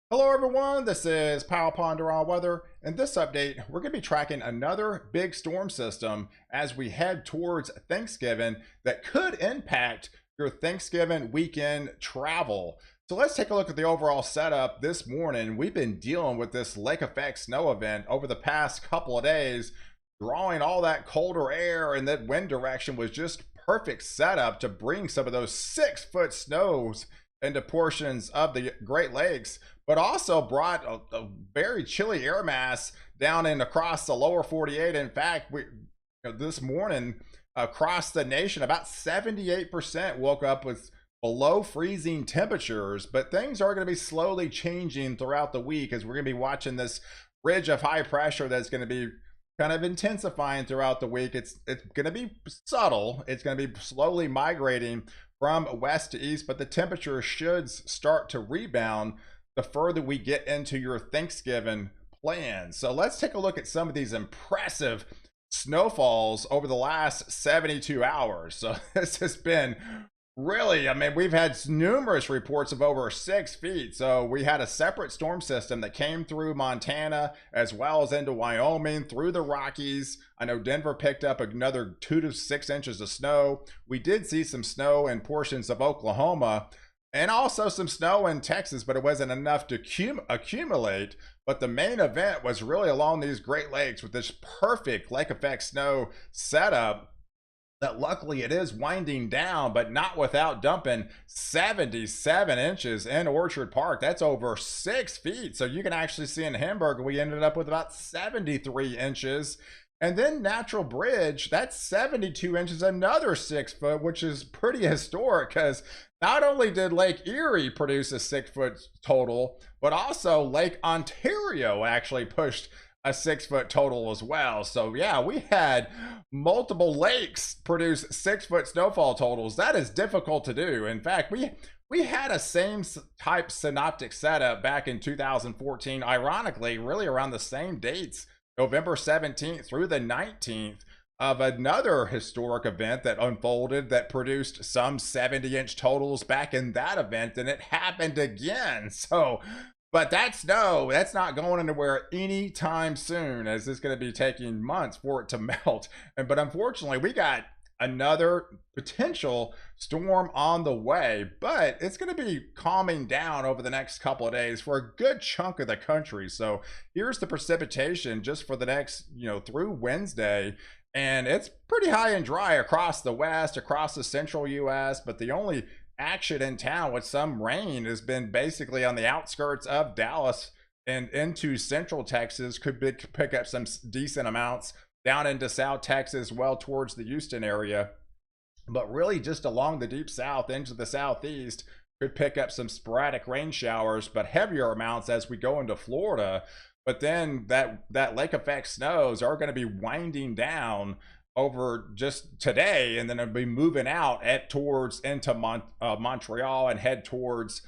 Hello everyone, this is Weather. In this update, we're going to be tracking another big storm system as we head towards Thanksgiving that could impact your Thanksgiving weekend travel. So let's take a look at the overall setup this morning. We've been dealing with this lake effect snow event over the past couple of days, drawing all that colder air, and that wind direction was just perfect setup to bring some of those 6-foot snows into portions of the Great Lakes, but also brought a very chilly air mass down and across the lower 48. In fact, this morning across the nation, about 78% woke up with below freezing temperatures, but things are going to be slowly changing throughout the week as we're going to be watching this ridge of high pressure that's going to be kind of intensifying throughout the week. It's going to be subtle. It's going to be slowly migrating from west to east, but the temperature should start to rebound the further we get into your Thanksgiving plans. So let's take a look at some of these impressive snowfalls over the last 72 hours. So this has been really, I mean, we've had numerous reports of over 6 feet. So we had a separate storm system that came through Montana as well as into Wyoming, through the Rockies. I know Denver picked up another 2 to 6 inches of snow. We did see some snow in portions of Oklahoma and also some snow in Texas, but it wasn't enough to accumulate. But the main event was really along these Great Lakes with this perfect lake effect snow setup that luckily it is winding down, but not without dumping 77 inches in Orchard Park. That's over 6 feet. So you can actually see in Hamburg, we ended up with about 73 inches. And then Natural Bridge, that's 72 inches, another 6 foot, which is pretty historic because not only did Lake Erie produce a 6 foot total, but also Lake Ontario actually pushed a 6 foot total as well. So yeah, we had multiple lakes produce 6 foot snowfall totals. That is difficult to do. In fact, we had a same type synoptic setup back in 2014, ironically, really around the same dates, November 17th through the 19th, of another historic event that unfolded that produced some 70-inch totals back in that event, and it happened again. So but that's not going anywhere anytime soon, as it's going to be taking months for it to melt. But unfortunately, we got another potential storm on the way, but it's going to be calming down over the next couple of days for a good chunk of the country. So here's the precipitation just for the next, through Wednesday. And it's pretty high and dry across the west, across the central US, but the only action in town with some rain has been basically on the outskirts of Dallas and into central Texas. Could pick up some decent amounts down into South Texas, well towards the Houston area, but really just along the deep south into the southeast could pick up some sporadic rain showers, but heavier amounts as we go into Florida. But then that lake effect snows are going to be winding down over just today, and then it'll be moving out towards into Montreal and head towards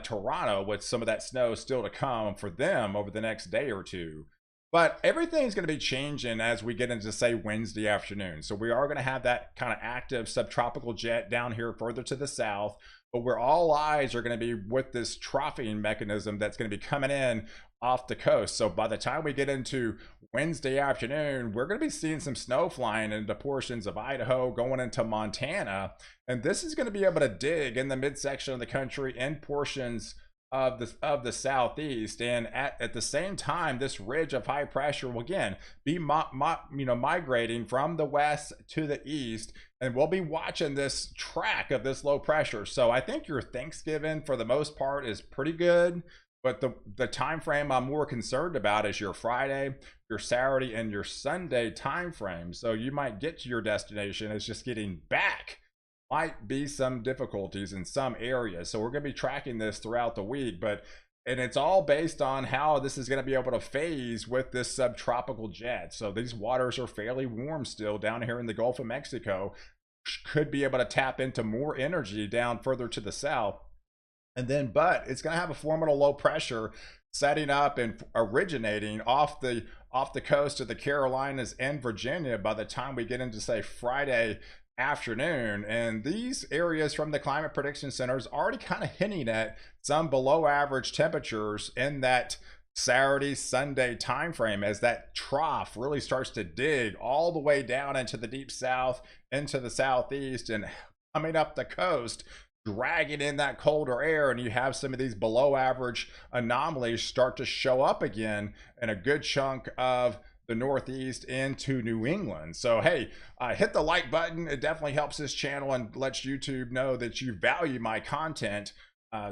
Toronto, with some of that snow still to come for them over the next day or two. But everything's going to be changing as we get into, say, Wednesday afternoon. So we are going to have that kind of active subtropical jet down here further to the south, but where all eyes are going to be with this troughing mechanism that's going to be coming in off the coast. So by the time we get into Wednesday afternoon, we're going to be seeing some snow flying into portions of Idaho, going into Montana. And this is going to be able to dig in the midsection of the country and portions of the southeast. And at the same time, this ridge of high pressure will again be migrating from the west to the east, and we'll be watching this track of this low pressure. So I think your Thanksgiving for the most part is pretty good, but the time frame I'm more concerned about is your Friday, your Saturday, and your Sunday time frame. So you might get to your destination, it's just getting back might be some difficulties in some areas. So we're going to be tracking this throughout the week, and it's all based on how this is going to be able to phase with this subtropical jet. So these waters are fairly warm still down here in the Gulf of Mexico, could be able to tap into more energy down further to the south. And then, but it's going to have a formidable low pressure setting up and originating off the coast of the Carolinas and Virginia by the time we get into, say, Friday afternoon. And these areas from the Climate Prediction Center is already kind of hinting at some below average temperatures in that Saturday, Sunday timeframe as that trough really starts to dig all the way down into the deep south, into the southeast, and coming up the coast, dragging in that colder air, and you have some of these below average anomalies start to show up again in a good chunk of the Northeast into New England. So hey, hit the like button. It definitely helps this channel and lets YouTube know that you value my content.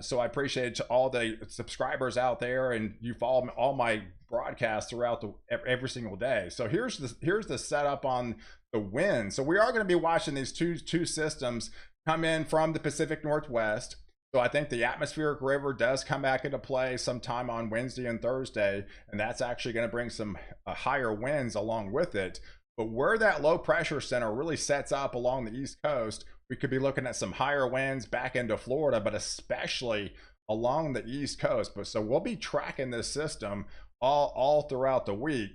So I appreciate it to all the subscribers out there, and you follow all my broadcasts throughout every single day. So here's the setup on the wind. So we are going to be watching these two systems come in from the Pacific Northwest. So I think the atmospheric river does come back into play sometime on Wednesday and Thursday, and that's actually going to bring some higher winds along with it. But where that low pressure center really sets up along the East Coast, we could be looking at some higher winds back into Florida, but especially along the East Coast. But so we'll be tracking this system all throughout the week.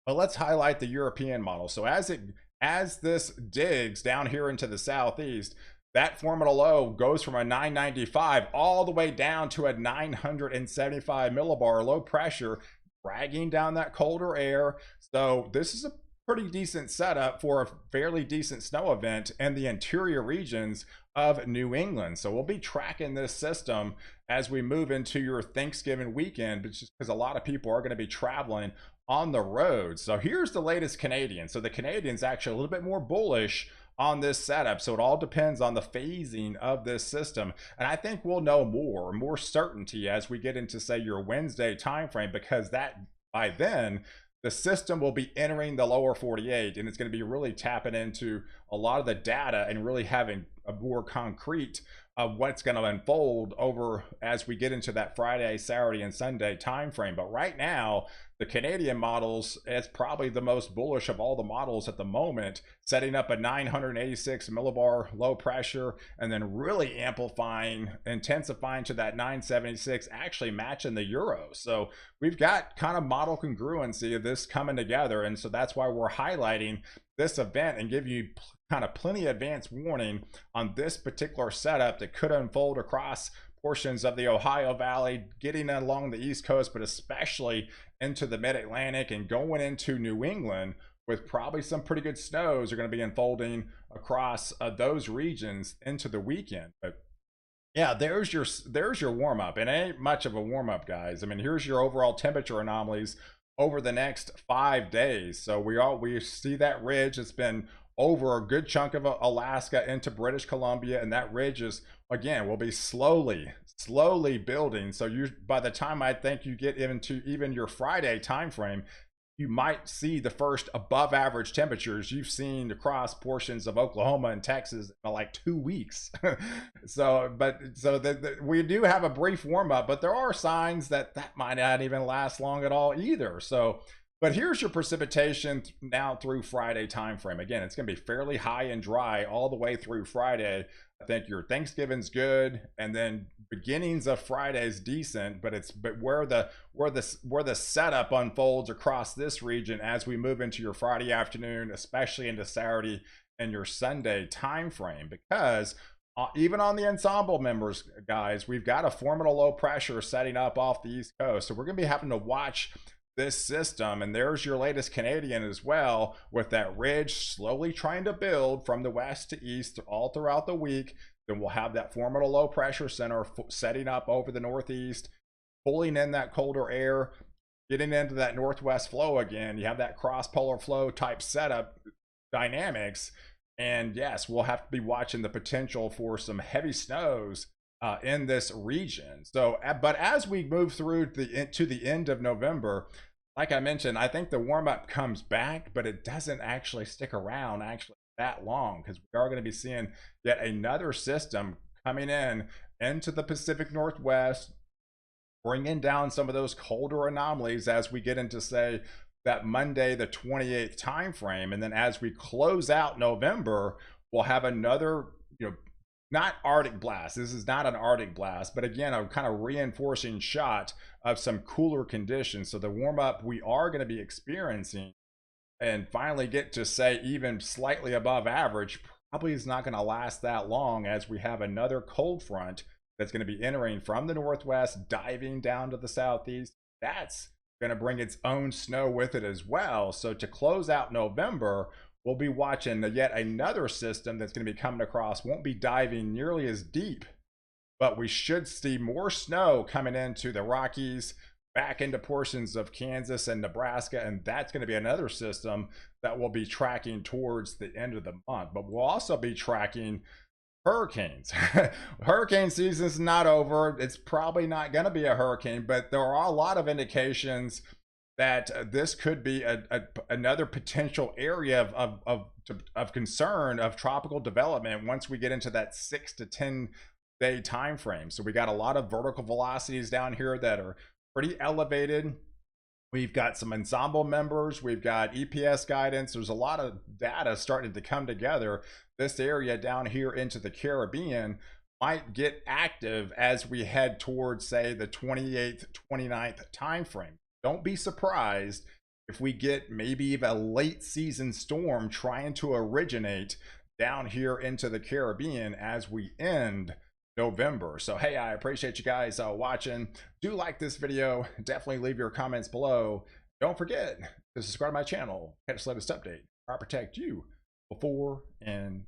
But let's highlight the European model. So as this digs down here into the southeast, that formula low goes from a 995 all the way down to a 975 millibar low pressure, dragging down that colder air. So this is a pretty decent setup for a fairly decent snow event in the interior regions of New England. So we'll be tracking this system as we move into your Thanksgiving weekend, but just because a lot of people are going to be traveling on the road. So here's the latest Canadian. So the Canadian's actually a little bit more bullish on this setup. So it all depends on the phasing of this system. And I think we'll know more certainty as we get into, say, your Wednesday timeframe, because that by then the system will be entering the lower 48, and it's going to be really tapping into a lot of the data and really having a more concrete of what's going to unfold over as we get into that Friday, Saturday, and Sunday timeframe. But right now, the Canadian models, it's probably the most bullish of all the models at the moment, setting up a 986 millibar low pressure and then really amplifying, intensifying to that 976, actually matching the Euro. So we've got kind of model congruency of this coming together. And so that's why we're highlighting this event and give you kind of plenty of advance warning on this particular setup that could unfold across portions of the Ohio Valley, getting along the East Coast, but especially into the Mid-Atlantic and going into New England, with probably some pretty good snows are going to be unfolding across those regions into the weekend. But yeah, there's your warm up. It ain't much of a warm up, guys. I mean, here's your overall temperature anomalies over the next 5 days. So we see that ridge. It's been over a good chunk of Alaska into British Columbia, and that ridge is, again, will be slowly building. So by the time I think you get into even your Friday timeframe, you might see the first above average temperatures you've seen across portions of Oklahoma and Texas in like 2 weeks. We do have a brief warm up, but there are signs that might not even last long at all either. So, but here's your precipitation now through Friday timeframe. Again, it's going to be fairly high and dry all the way through Friday. I think your Thanksgiving's good, and then beginnings of Friday's decent, but where the setup unfolds across this region as we move into your Friday afternoon, especially into Saturday and your Sunday timeframe, because even on the ensemble members, guys, we've got a formidable low pressure setting up off the East Coast, so we're going to be having to watch this system. And there's your latest Canadian as well, with that ridge slowly trying to build from the west to east all throughout the week. Then we'll have that formidable low pressure center setting up over the Northeast, pulling in that colder air, getting into that northwest flow again. You have that cross polar flow type setup dynamics. And yes, we'll have to be watching the potential for some heavy snows in this region. So, but as we move through to the end of November, like I mentioned, I think the warm up comes back, but it doesn't actually stick around actually that long, because we are going to be seeing yet another system coming into the Pacific Northwest, bringing down some of those colder anomalies as we get into, say, that Monday the 28th time frame. And then as we close out November, we'll have another, not Arctic blast. This is not an Arctic blast, but again, a kind of reinforcing shot of some cooler conditions. So the warm up we are going to be experiencing and finally get to, say, even slightly above average probably is not going to last that long, as we have another cold front that's going to be entering from the northwest, diving down to the southeast. That's going to bring its own snow with it as well. So to close out November, we'll be watching yet another system that's going to be coming across. Won't be diving nearly as deep, but we should see more snow coming into the Rockies, back into portions of Kansas and Nebraska, and that's going to be another system that we'll be tracking towards the end of the month. But we'll also be tracking hurricanes. Hurricane season's not over. It's probably not going to be a hurricane, but there are a lot of indications that this could be another potential area of concern of tropical development once we get into that 6 to 10 day time frame. So we got a lot of vertical velocities down here that are pretty elevated. We've got some ensemble members, we've got EPS guidance. There's a lot of data starting to come together. This area down here into the Caribbean might get active as we head towards, say, the 28th, 29th time frame. Don't be surprised if we get maybe even a late season storm trying to originate down here into the Caribbean as we end November. So hey, I appreciate you guys watching. Do like this video, definitely leave your comments below. Don't forget to subscribe to my channel, catch the latest update. I protect you before and